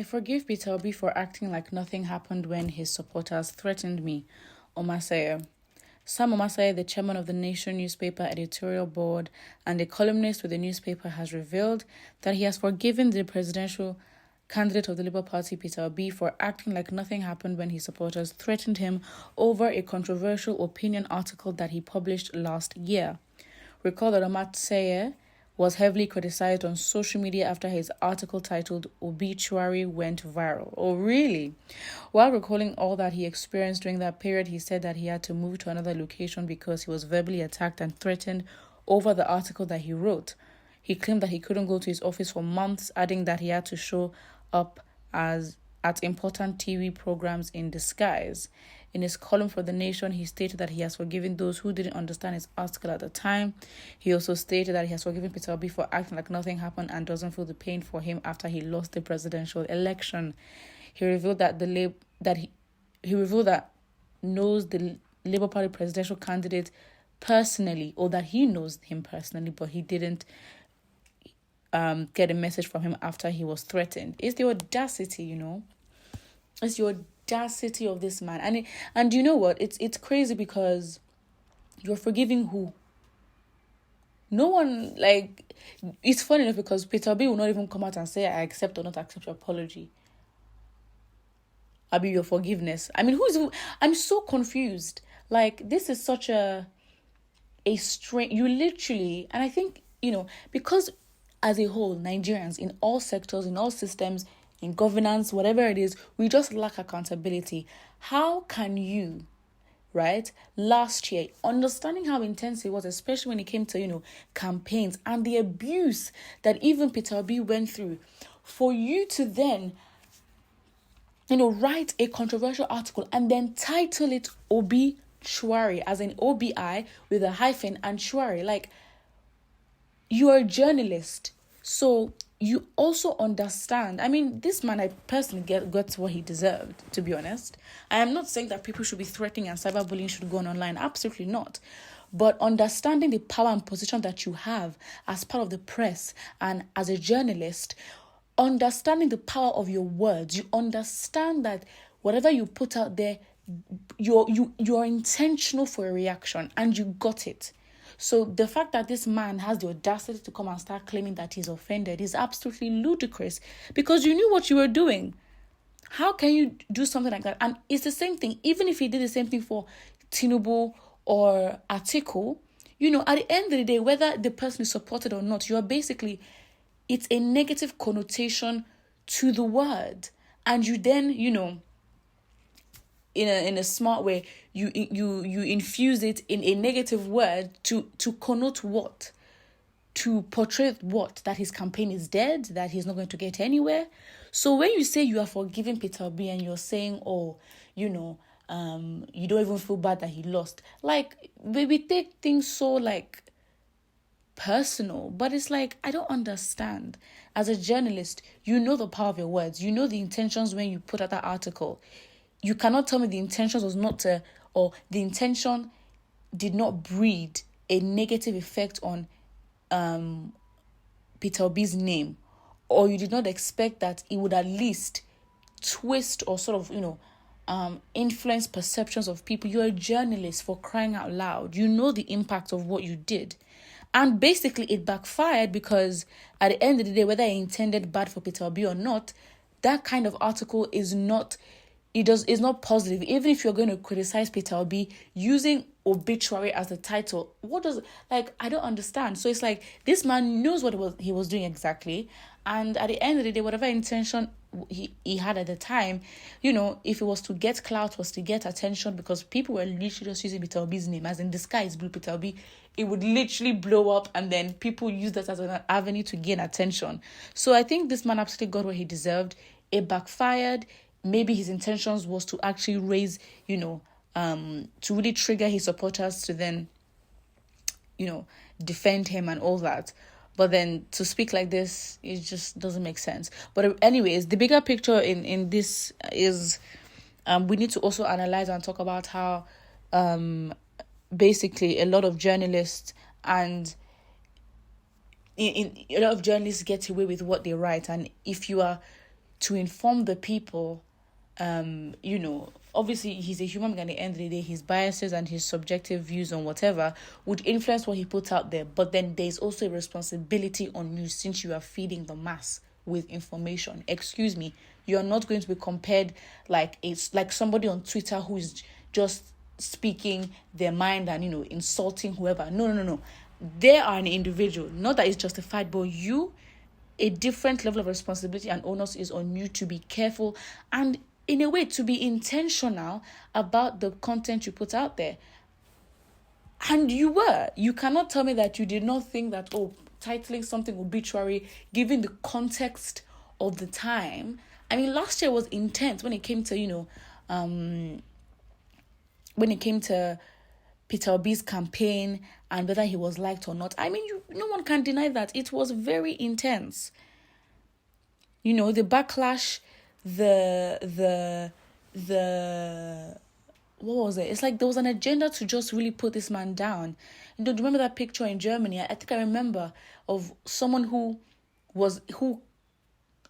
forgive Peter Obi for acting like nothing happened when his supporters threatened me. Omaseye. Sam Omaseye, the chairman of the Nation newspaper editorial board and a columnist with the newspaper, has revealed that he has forgiven the presidential candidate of the Labour Party, Peter Obi, for acting like nothing happened when his supporters threatened him over a controversial opinion article that he published last year. Recall that Omaseye was heavily criticized on social media after his article titled Obituary went viral. Oh, really? While recalling all that he experienced during that period, he said that he had to move to another location because he was verbally attacked and threatened over the article that he wrote. He claimed that he couldn't go to his office for months, adding that he had to show up at important TV programs in disguise. In his column for The Nation, he stated that he has forgiven those who didn't understand his article at the time. He also stated that he has forgiven Peter Obi for acting like nothing happened and doesn't feel the pain for him after he lost the presidential election. He revealed that knows the Labour Party presidential candidate personally, or that he knows him personally, but he didn't get a message from him after he was threatened. It's the audacity, It's the audacity of this man. And you know what? It's crazy because you're forgiving who? No one, it's funny enough because Peter Obi will not even come out and say, I accept or not accept your apology. I'll be your forgiveness. I'm so confused. This is such a strange, you literally, and I think, because as a whole, Nigerians in all sectors, in all systems, in governance, whatever it is, we just lack accountability. How can you, right, last year, understanding how intense it was, especially when it came to, campaigns and the abuse that even Peter Obi went through, for you to then, write a controversial article and then title it Obituary, as in OBI with a hyphen and Chuari, you are a journalist, so you also understand. This man, I personally got what he deserved, to be honest. I am not saying that people should be threatening and cyberbullying should go on online. Absolutely not. But understanding the power and position that you have as part of the press and as a journalist, understanding the power of your words, you understand that whatever you put out there, you're intentional for a reaction, and you got it. So the fact that this man has the audacity to come and start claiming that he's offended is absolutely ludicrous, because you knew what you were doing. How can you do something like that? And it's the same thing, even if he did the same thing for Tinubu or Atiku, at the end of the day, whether the person is supported or not, you are basically, it's a negative connotation to the word. And you then, in a smart way, you infuse it in a negative word to connote what? To portray what? That his campaign is dead, that he's not going to get anywhere. So when you say you are forgiving Peter Obi and you're saying, you don't even feel bad that he lost. We take things so personal, but it's I don't understand. As a journalist, you know the power of your words. You know the intentions when you put out that article. You cannot tell me the intention was not or the intention did not breed a negative effect on Peter Obi's name, or you did not expect that it would at least twist or sort of, influence perceptions of people. You're a journalist, for crying out loud. You know the impact of what you did. And basically it backfired, because at the end of the day, whether he intended bad for Peter Obi or not, that kind of article is not positive. Even if you're going to criticize Peter Obi using obituary as the title, I don't understand. So it's this man knows what he was doing exactly, and at the end of the day, whatever intention he had at the time, if it was to get clout, was to get attention, because people were literally just using Peter Obi's name, as in the sky is blue Peter Obi, it would literally blow up, and then people use that as an avenue to gain attention. So I think this man absolutely got what he deserved. It backfired. Maybe his intentions was to actually raise, to really trigger his supporters to then, defend him and all that. But then to speak like this, it just doesn't make sense. But anyways, the bigger picture in this is we need to also analyze and talk about how basically a lot of journalists and a lot of journalists get away with what they write. And if you are to inform the people. Obviously he's a human being at the end of the day. His biases and his subjective views on whatever would influence what he puts out there. But then there's also a responsibility on you, since you are feeding the mass with information. Excuse me, you're not going to be compared like it's like somebody on Twitter who is just speaking their mind and insulting whoever. No. They are an individual. Not that it's justified, but a different level of responsibility and onus is on you to be careful and, in a way, to be intentional about the content you put out there. And you cannot tell me that you did not think that, titling something obituary, given the context of the time. I mean, last year was intense when it came to, Peter Obi's campaign and whether he was liked or not. I mean, no one can deny that. It was very intense. The backlash, the what was it? It's like there was an agenda to just really put this man down. Do you remember that picture in Germany? I think I remember of someone who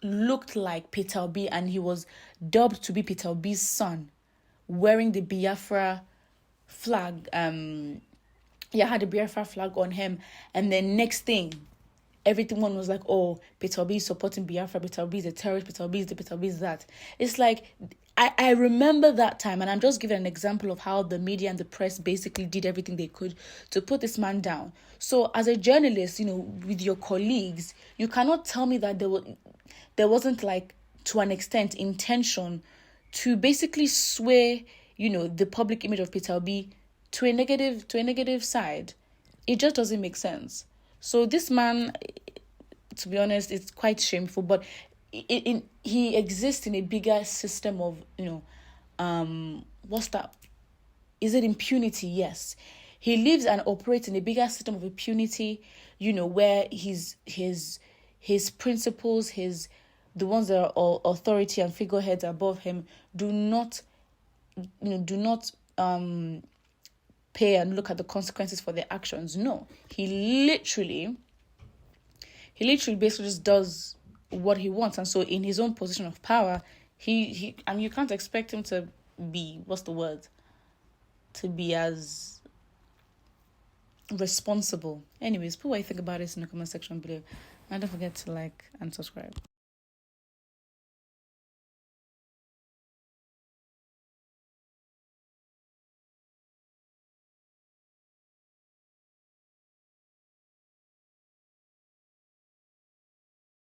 looked like Peter Obi, and he was dubbed to be Peter Obi's son, wearing the Biafra flag. Had the Biafra flag on him, and then next thing, everyone was like, Peter Obi is supporting Biafra, Peter Obi is a terrorist, Peter Obi is the, Peter Obi is that. It's like, I remember that time, and I'm just giving an example of how the media and the press basically did everything they could to put this man down. So as a journalist, with your colleagues, you cannot tell me that there wasn't, like, to an extent, intention to basically sway, the public image of Peter Obi to a negative side. It just doesn't make sense. So this man, to be honest, it's quite shameful, but he exists in a bigger system of, what's that? Is it impunity? Yes. He lives and operates in a bigger system of impunity, where his principles, the ones that are authority and figureheads above him do not pay and look at the consequences for their actions. No, he literally basically just does what he wants, and so in his own position of power, he and you can't expect him to be to be as responsible. Anyways, put what you think about this in the comment section below, and don't forget to like and subscribe.